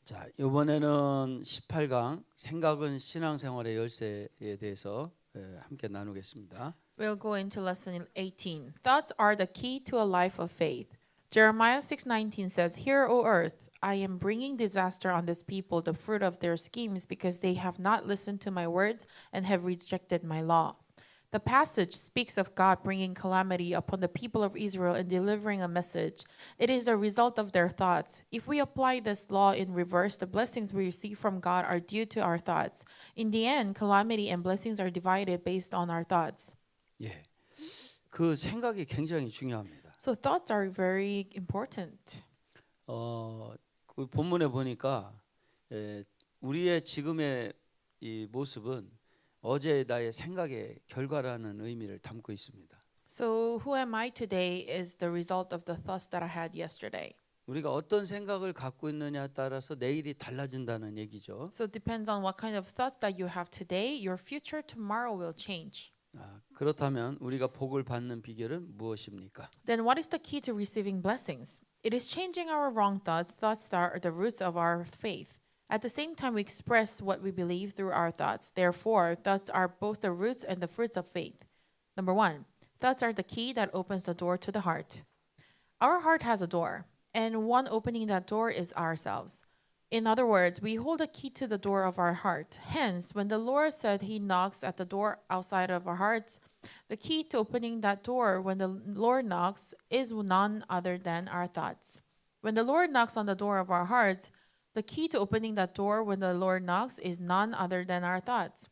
자, 이번에는 18강 생각은 신앙생활의 열쇠에 대해서 함께 나누겠습니다. We'll go into lesson 18. Thoughts are the key to a life of faith. Jeremiah 6:19 says, "Hear, O earth, I am bringing disaster on this people, the fruit of their schemes, because they have not listened to my words and have rejected my law." The passage speaks of God bringing calamity upon the people of Israel and delivering a message. It is a result of their thoughts. If we apply this law in reverse, the blessings we receive from God are due to our thoughts. In the end, calamity and blessings are divided based on our thoughts. 예, 그 생각이 굉장히 중요합니다. So thoughts are very important. 그 본문에 보니까 우리의 지금의 이 모습은 어제 나의 생각의 결과라는 의미를 담고 있습니다. So who am I today is the result of the thoughts that I had yesterday. 우리가 어떤 생각을 갖고 있느냐에 따라서 내일이 달라진다는 얘기죠. So it depends on what kind of thoughts that you have today, your future tomorrow will change. 그렇다면 우리가 복을 받는 비결은 무엇입니까? Then what is the key to receiving blessings? It is changing our wrong thoughts. Thoughts are the roots of our faith. At the same time, we express what we believe through our thoughts. Therefore, thoughts are both the roots and the fruits of faith. Number one, thoughts are the key that opens the door to the heart. Our heart has a door, and one opening that door is ourselves. In other words, we hold a key to the door of our heart. Hence, when the Lord said he knocks at the door outside of our hearts, the key to opening that door when the Lord knocks is none other than our thoughts. When the Lord knocks on the door of our hearts, the key to opening that door when the Lord knocks is none other than our thoughts.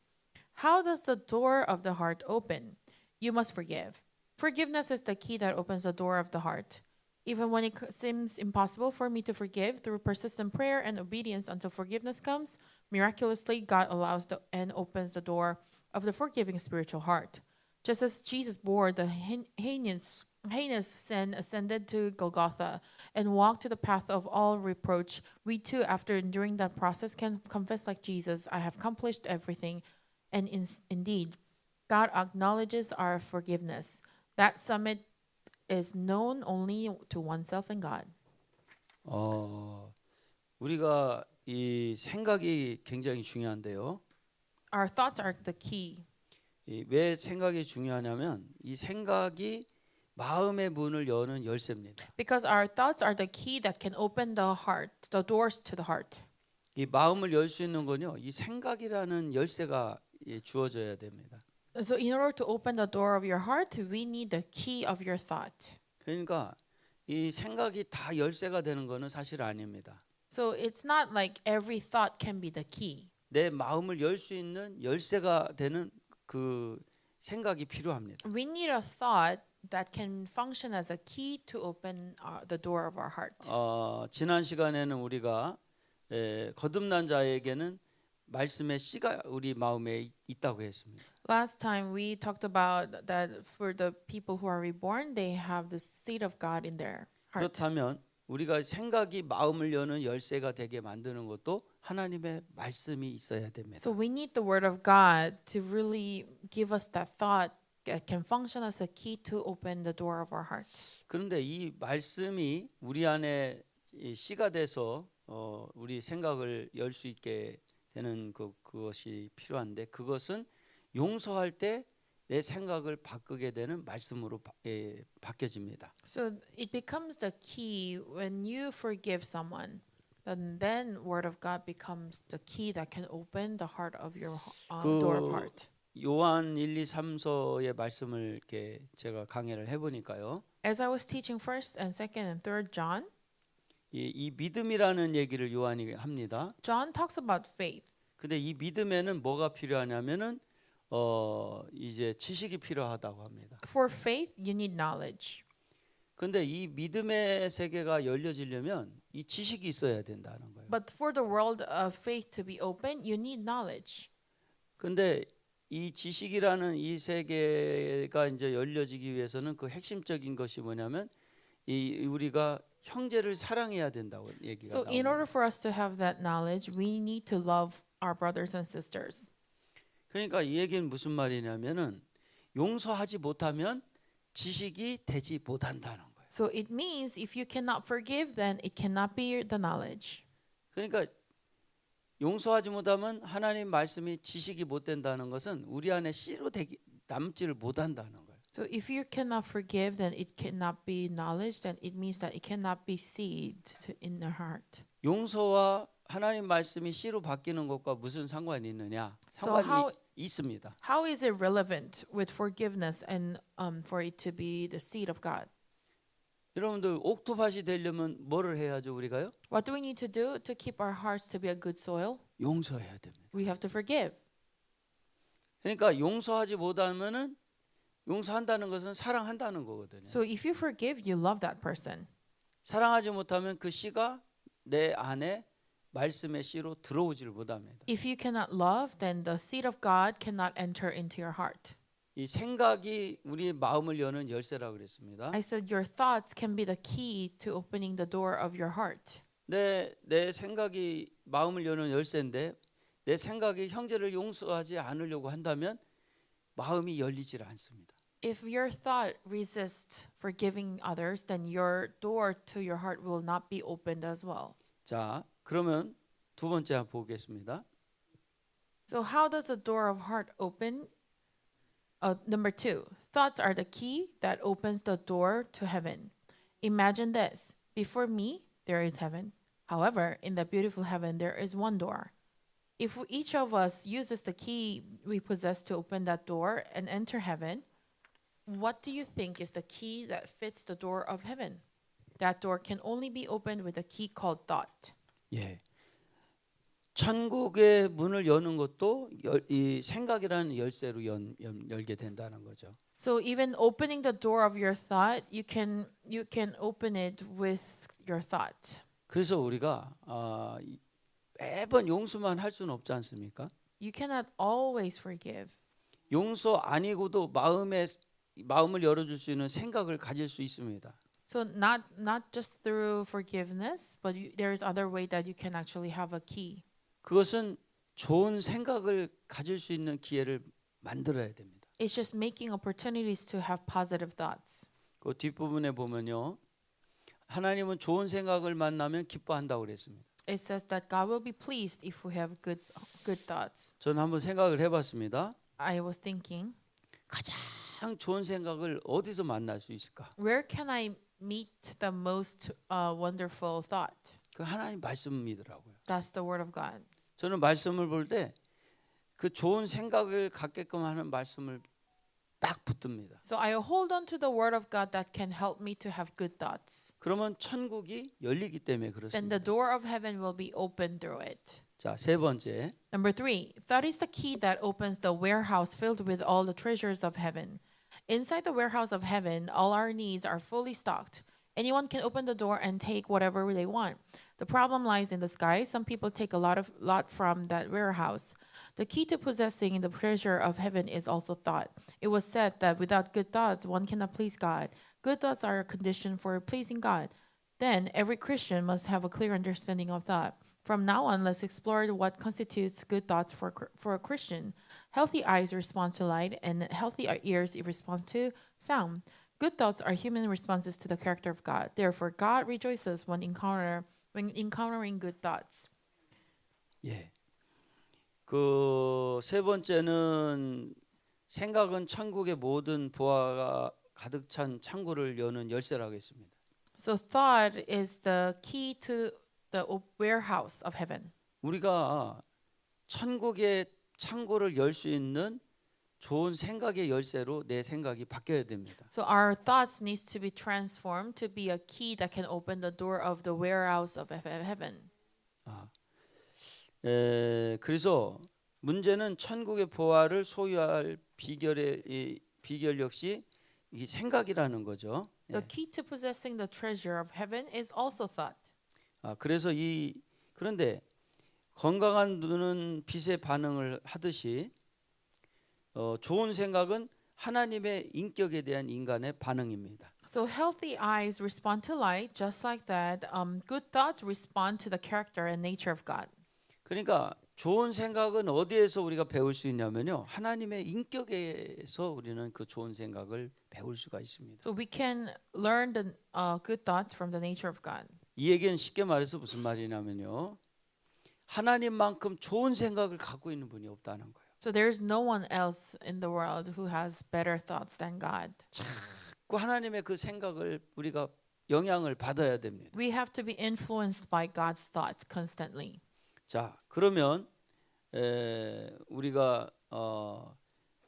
How does the door of the heart open? You must forgive. Forgiveness is the key that opens the door of the heart. Even when it seems impossible for me to forgive, through persistent prayer and obedience until forgiveness comes, miraculously God allows and opens the door of the forgiving spiritual heart. Just as Jesus bore the heinous sin, ascended to Golgotha, and walked to the path of all reproach, we too, after enduring that process, can confess like Jesus, "I have accomplished everything." And indeed, God acknowledges our forgiveness. That summit is known only to oneself and God. 우리가 이 생각이 굉장히 중요한데요. Our thoughts are the key. 왜 생각이 중요하냐면 이 생각이 마음의 문을 여는 열쇠입니다. Because our thoughts are the key that can open the heart, the doors to the heart. 이 마음을 열 수 있는 건요. 이 생각이라는 열쇠가 주어져야 됩니다. So in order to open the door of your heart, we need the key of your thought. 그러니까 이 생각이 다 열쇠가 되는 거는 사실 아닙니다. So it's not like every thought can be the key. 내 마음을 열 수 있는 열쇠가 되는 그 생각이 필요합니다. We need a thought that can function as a key to open the door of our heart. 지난 시간에는 우리가 거듭난 자에게는 말씀의 씨가 우리 마음에 있다고 했습니다. Last time we talked about that for the people who are reborn, they have the seed of God in their heart. 그렇다면 우리가 생각이 마음을 여는 열쇠가 되게 만드는 것도 하나님의 말씀이 있어야 됩니다. So we need the word of God to really give us that thought that can function as a key to open the door of our heart. 그런데 이 말씀이 우리 안에 씨가 돼서 우리 생각을 열 수 있게 되는 그것이 필요한데 그것은 용서할 때 내 생각을 바꾸게 되는 말씀으로 바뀌어집니다. So it becomes the key when you forgive someone. Then word of God becomes the key that can open the heart of your door of heart. 요한 1, 2, 3서의 말씀을 이렇게 제가 강해를 해보니까요. As I was teaching first and second and third John, 이 믿음이라는 얘기를 요한이 합니다. John talks about faith. 근데 이 믿음에는 뭐가 필요하냐면은 이제 지식이 필요하다고 합니다. For faith, you need knowledge. 근데 이 믿음의 세계가 열려지려면 이 지식이 있어야 된다는 거예요. But for the world of faith to be open, you need knowledge. 근데 이 지식이라는 이 세계가 이제 열려지기 위해서는 그 핵심적인 것이 뭐냐면 이 우리가 형제를 사랑해야 된다고 얘기가 So in 나옵니다. order for us to have that knowledge, we need to love our brothers and sisters. 그러니까 이 얘기는 무슨 말이냐면은 용서하지 못하면 지식이 되지 못한다는 거예요. So it means if you cannot forgive, then it cannot be the knowledge. 그러니까 용서하지 못하면 하나님 말씀이 지식이 못 된다는 것은 우리 안에 씨로 남지를 못한다는 거예요. So if you cannot forgive, then it cannot be knowledge, then it means that it cannot be seed in the heart. 용서와 하나님 말씀이 씨로 바뀌는 것과 무슨 상관이 있느냐? So 상관이 있습니다. how is it relevant with forgiveness and for it to be the seed of God? 여러분들 옥토밭이 되려면 뭐를 해야죠 우리가요? What do we need to do to keep our hearts to be a good soil? 용서해야 됩니다. We have to forgive. 그러니까 용서하지 못하면은 용서한다는 것은 사랑한다는 거거든요. So if you forgive, you love that person. 사랑하지 못하면 그 씨가 내 안에 말씀의 씨로 들어오지를 못합니다. If you cannot love, then the seed of God cannot enter into your heart. 이 생각이 우리의 마음을 여는 열쇠라고 그랬습니다. I said your thoughts can be the key to opening the door of your heart. 내 생각이 마음을 여는 열쇠인데 내 생각이 형제를 용서하지 않으려고 한다면 마음이 열리질 않습니다. If your thought resists forgiving others, then your door to your heart will not be opened as well. 자, 그러면 두 번째 한번 보겠습니다. So how does the door of heart open? Number 2, thoughts are the key that opens the door to heaven. Imagine this. Before me, there is heaven. However, in the beautiful heaven, there is one door. If each of us uses the key we possess to open that door and enter heaven, what do you think is the key that fits the door of heaven? That door can only be opened with a key called thought. 예. 천국의 문을 여는 것도 이 생각이라는 열쇠로 열게 된다는 거죠. So even opening the door of your thought, you can open it with your thought. 그래서 우리가 매번 용서만 할 수는 없지 않습니까? You cannot always forgive. 용서 아니고도 마음을 열어줄 수 있는 생각을 가질 수 있습니다. So not just through forgiveness, but there is other way that you can actually have a key. 그것은 좋은 생각을 가질 수 있는 기회를 만들어야 됩니다. It's just making opportunities to have positive thoughts. 그 뒷부분에 보면요. 하나님은 좋은 생각을 만나면 기뻐한다고 그랬습니다. It says that God will be pleased if we have good thoughts. 저는 한번 생각을 해봤습니다. I was thinking, 가장 좋은 생각을 어디서 만날 수 있을까? where can I meet the most wonderful thought? 그 하나님 말씀이더라고요. That's the word of God. 저는 말씀을 볼 때 그 좋은 생각을 갖게끔 하는 말씀을 딱 붙듭니다. So I hold on to the word of God that can help me to have good thoughts. 그러면 천국이 열리기 때문에 Then the 그렇습니다. door of heaven will be opened through it. 자, 세 번째. Number 3, thought is the key that opens the warehouse filled with all the treasures of heaven. Inside the warehouse of heaven, all our needs are fully stocked. Anyone can open the door and take whatever they want. The problem lies in the sky. Some people take a lot from that warehouse. The key to possessing the treasure of heaven is also thought. It was said that without good thoughts, one cannot please God. Good thoughts are a condition for pleasing God. Then every Christian must have a clear understanding of thought. From now on, let's explore what constitutes good thoughts for a Christian. Healthy eyes respond to light, and healthy ears respond to sound. Good thoughts are human responses to the character of God. Therefore, God rejoices when encountering good thoughts. 예. 그 세 번째는 생각은 천국의 모든 보화가 가득 찬 창고를 여는 열쇠라고 했습니다. So thought is the key to the warehouse of heaven. 우리가 천국의 창고를 열 수 있는 좋은 생각의 열쇠로 내 생각이 바뀌어야 됩니다. So our thoughts needs to be transformed to be a key that can open the door of the warehouse of heaven. 그래서 문제는 천국의 보화를 소유할 비결 역시 이 생각이라는 거죠. The key to possessing the treasure of heaven is also thought. 그래서 그런데 건강한 눈은 빛에 반응을 하듯이 좋은 생각은 하나님의 인격에 대한 인간의 반응입니다. So healthy eyes respond to light, just like that. Good thoughts respond to the character and nature of God. 그러니까 좋은 생각은 어디에서 우리가 배울 수 있냐면요. 하나님의 인격에서 우리는 그 좋은 생각을 배울 수가 있습니다. So we can learn the good thoughts from the nature of God. 이 얘기는 쉽게 말해서 무슨 말이냐면요. 하나님만큼 좋은 생각을 갖고 있는 분이 없다는 거예요. So there's no one else in the world who has better thoughts than God. 그 하나님의 그 생각을 우리가 영향을 받아야 됩니다. We have to be influenced by God's thoughts constantly. 자, 그러면 우리가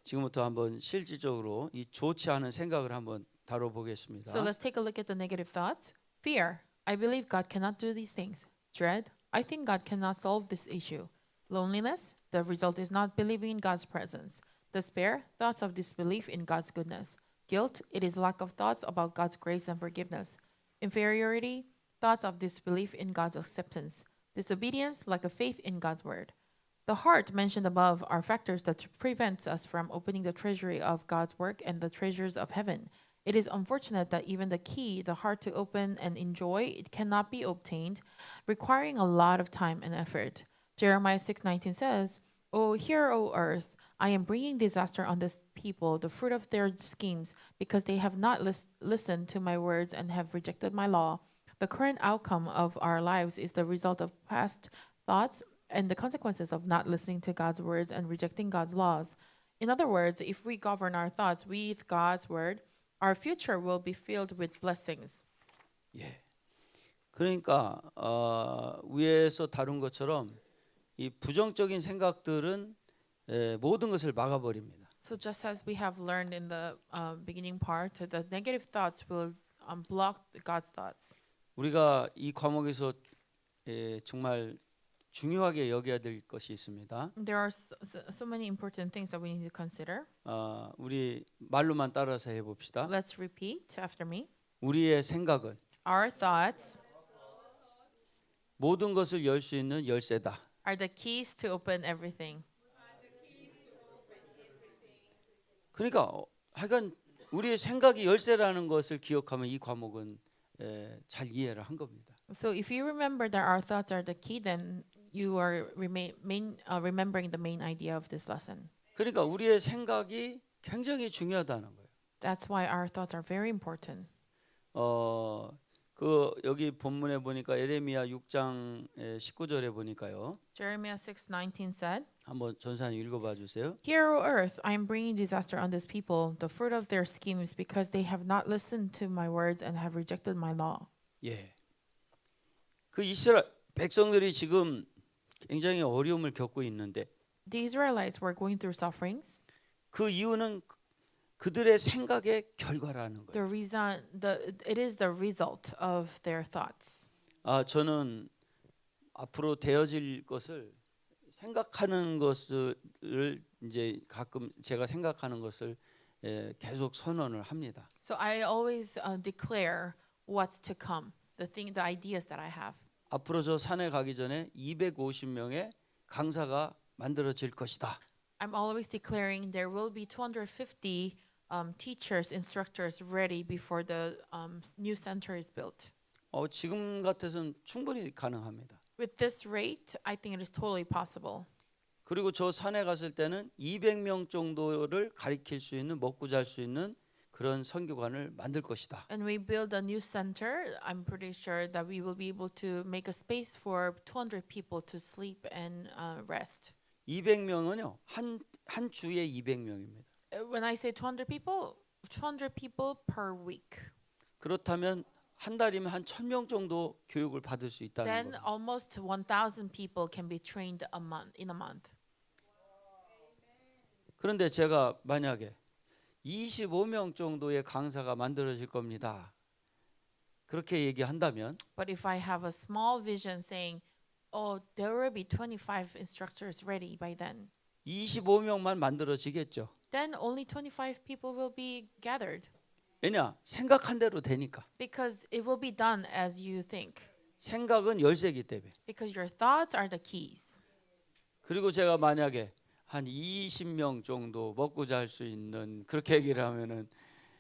지금부터 한번 실질적으로 이 좋지 않은 생각을 한번 다뤄보겠습니다. So let's take a look at the negative thoughts. Fear. I believe God cannot do these things. Dread. I think God cannot solve this issue. Loneliness. The result is not believing in God's presence. Despair. Thoughts of disbelief in God's goodness. Guilt. It is lack of thoughts about God's grace and forgiveness. Inferiority. Thoughts of disbelief in God's acceptance. Disobedience. Lack of faith in God's word. The heart mentioned above are factors that prevent us from opening the treasury of God's work and the treasures of heaven. It is unfortunate that even the key, the heart to open and enjoy, it cannot be obtained, requiring a lot of time and effort. Jeremiah 6:19 says, "O hear, O earth, I am bringing disaster on this people, the fruit of their schemes, because they have not listened to my words and have rejected my law." The current outcome of our lives is the result of past thoughts and the consequences of not listening to God's words and rejecting God's laws. In other words, if we govern our thoughts with God's word, our future will be filled with blessings. 예. 그러니까 위에서 다룬 것처럼 이 부정적인 생각들은 모든 것을 막아버립니다. So just as we have learned in the beginning part, the negative thoughts will block God's thoughts. 우리가 이 과목에서 정말 중요하게 여겨야 될 것이 있습니다. There are so many important things that we need to consider. 우리 말로만 따라서 해봅시다. Let's repeat after me. 우리의 생각은 Our thoughts 모든 것을 열 수 있는 열쇠다. are the keys to open everything. 그러니까 하여간 우리의 생각이 열쇠라는 것을 기억하면 이 과목은 잘 이해를 한 겁니다. So if you remember that our thoughts are the key, then you are remembering the main idea of this lesson. 그러니까 우리의 생각이 굉장히 중요하다는 거예요. That's why our thoughts are very important. 그 여기 본문에 보니까 예레미야 6장 19절에 보니까요. Jeremiah 6:19 said, 한번 전사님 읽어봐 주세요. "Hear, O earth, I am bringing disaster on this people, the fruit of their schemes, because they have not listened to my words and have rejected my law." 예. 그 이스라엘 백성들이 지금 굉장히 어려움을 겪고 있는데 The Israelites were going through sufferings. 그 이유는 그들의 생각의 결과라는 거예요. The reason, it is the result of their thoughts. 저는 앞으로 되어질 것을 생각하는 것을 이제 가끔 제가 생각하는 것을 계속 선언을 합니다. So I always declare what's to come, the ideas that I have. 앞으로 저 산에 가기 전에 250명의 강사가 만들어질 것이다. I'm always declaring there will be 250 teachers, instructors ready before the new center is built. 지금 같아서는 충분히 가능합니다. With this rate, I think it is totally possible. 그리고 저 산에 갔을 때는 200명 정도를 가리킬 수 있는 먹고 잘 수 있는 그런 선교관을 만들 것이다. And we build a new center. I'm pretty sure that we will be able to make a space for 200 people to sleep and rest. 200명은요. 한 주에 200명입니다. When I say 200 people per week. 그렇다면 한 달이면 한 1,000명 정도 교육을 받을 수 있다는 Then 겁니다. almost 1,000 people can be trained in a month. 그런데 제가 만약에 25명 정도의 강사가 만들어질 겁니다. 그렇게 얘기한다면 But if I have a small vision saying, "Oh, there will be 25 instructors ready by then," 25명만 만들어지겠죠. then only 25 people will be gathered 왜냐? 생각한 대로 되니까. because it will be done as you think. 생각은 열쇠이기 때문에. Because your thoughts are the keys. 그리고 제가 만약에 한 20명 정도 먹고 잘 수 있는 그렇게 얘기를 하면은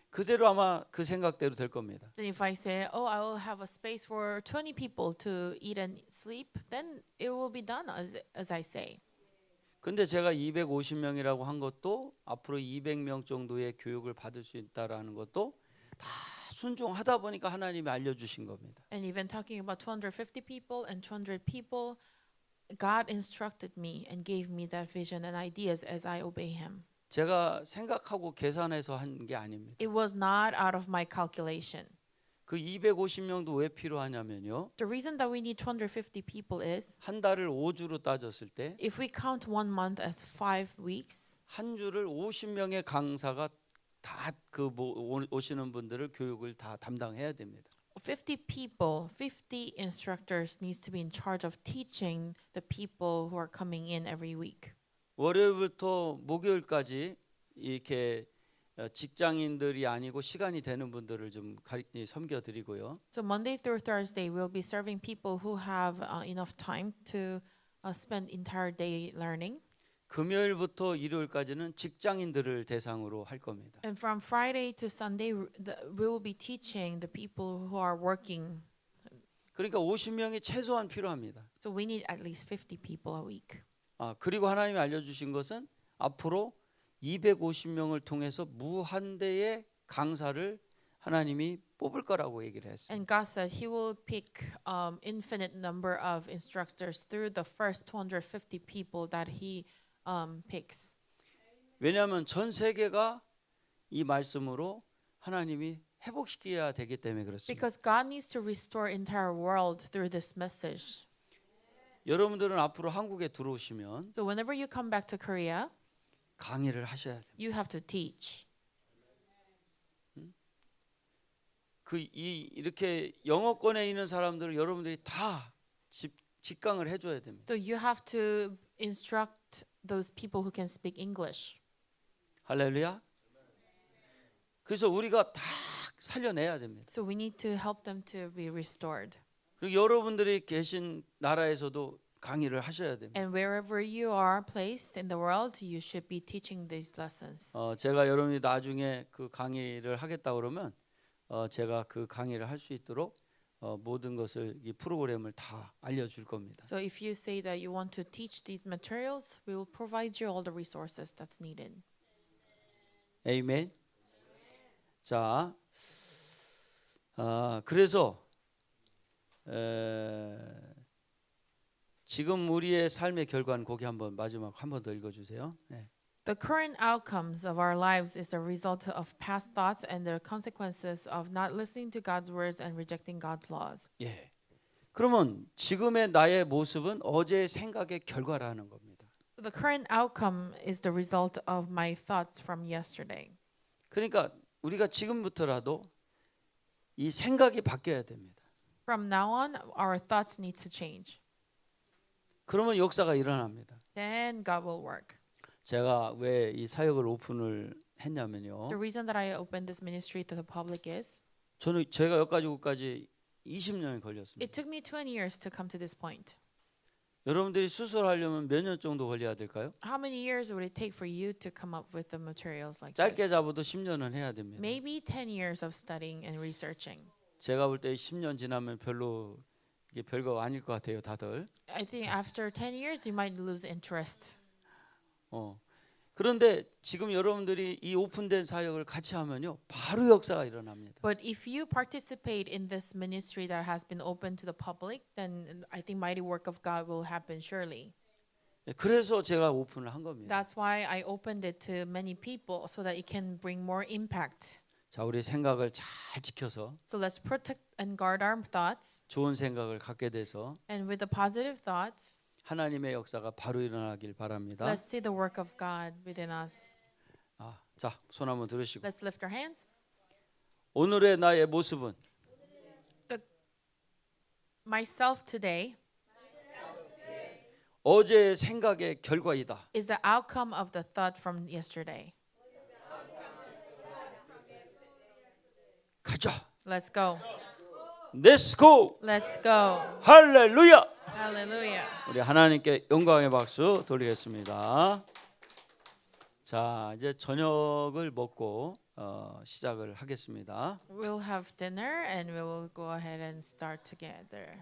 그대로 아마 그 생각대로 될 겁니다. Then if I say, "Oh, I will have a space for 20 people to eat and sleep," then it will be done as I say. 근데 제가 250명이라고 한 것도 앞으로 200명 정도의 교육을 받을 수 있다라는 것도 다 순종하다 보니까 하나님이 알려주신 겁니다. And even talking about 250 people and 200 people, God instructed me and gave me that vision and ideas as I obey Him. 제가 생각하고 계산해서 한 게 아닙니다. It was not out of my calculation. 그 250명도 왜 필요하냐면요. The reason that we need 250 people is 한 달을 5주로 따졌을 때 if we count 1 month as 5 weeks, 한 주를 50명의 강사가 다 그 오시는 분들을 교육을 다 담당해야 됩니다. 50 people, 50 instructors needs to be in charge of teaching the people who are coming in every week. 월요일부터 목요일까지 이렇게 직장인들이 아니고 시간이 되는 분들을 좀 섬겨 드리고요. So Monday through Thursday, we'll be serving people who have enough time to spend entire day learning. 금요일부터 일요일까지는 직장인들을 대상으로 할 겁니다. And from Friday to Sunday, we will be teaching the people who are working. 그러니까 50명이 최소한 필요합니다. So we need at least 50 people a week. 그리고 하나님이 알려주신 것은 앞으로 250명을 통해서 무한대의 강사를 하나님이 뽑을 거라고 얘기를 했어요. And God said He will pick infinite number of instructors through the first 250 people that He picks. 왜냐하면 전 세계가 이 말씀으로 하나님이 회복시켜야 되기 때문에 그렇습니다. Because God needs to restore entire world through this message. 여러분들은 앞으로 한국에 들어오시면 So whenever you come back to Korea, 강의를 하셔야 됩니다. you have to teach. 이렇게 영어권에 있는 사람들을 여러분들이 다 직강을 해줘야 됩니다. So you have to instruct those people who can speak English. 할렐루야. 그래서 우리가 다 살려내야 됩니다. So we need to help them to be restored. 그리고 여러분들이 계신 나라에서도 강의를 하셔야 됩니다. And wherever you are placed in the world, you should be teaching these lessons. 제가 여러분이 나중에 그 강의를 하겠다 그러면 제가 그 강의를 할 수 있도록 모든 것을 이 프로그램을 다 알려줄 겁니다. So if you say that you want to teach these materials, we will provide you all the resources that's needed. 아멘. 자, 그래서 지금 우리의 삶의 결과는 거기 한번 마지막 한 번 더 읽어주세요. 네. The current outcomes of our lives is the result of past thoughts and the consequences of not listening to God's words and rejecting God's laws. 예. 그러면 지금의 나의 모습은 어제의 생각의 결과라는 겁니다. The current outcome is the result of my thoughts from yesterday. 그러니까 우리가 지금부터라도 이 생각이 바뀌어야 됩니다. From now on, our thoughts need to change. 그러면 역사가 일어납니다. Then God will work. 제가 왜 이 사역을 오픈을 했냐면요. The reason that I opened this ministry to the public is 제가 여기까지 오기까지 20년이 걸렸습니다. it took me 20 years to come to this point. 여러분들이 수술하려면 몇 년 정도 걸려야 될까요? How many years would it take for you to come up with the materials like 짧게 this? 잡아도 10년은 해야 됩니다. Maybe 10 years of studying and researching. 제가 볼 때 10년 지나면 별로 이게 별거 아닐 것 같아요, 다들. I think after 10 years, you might lose interest. 그런데 지금 여러분들이 이 오픈된 사역을 같이 하면요, 바로 역사가 일어납니다. But if you participate in this ministry that has been open to the public, then I think mighty work of God will happen surely. 그래서 제가 오픈을 한 겁니다. That's why I opened it to many people so that it can bring more impact. 자, 우리 생각을 잘 지켜서 So let's protect and guard our thoughts, 좋은 생각을 갖게 돼서 and with the positive thoughts, 하나님의 역사가 바로 일어나길 바랍니다. let's see the work of God within us. 자, 손 한번 들으시고 Let's lift our hands. 오늘의 나의 모습은 Myself today 어제의 생각의 결과이다. is the outcome of the thought from yesterday. 가자. Let's go. Let's go. Let's go. 할렐루야. Hallelujah. 우리 하나님께 영광의 박수 돌리겠습니다. 자, 이제 저녁을 먹고 시작을 하겠습니다. We'll have dinner and we'll go ahead and start together.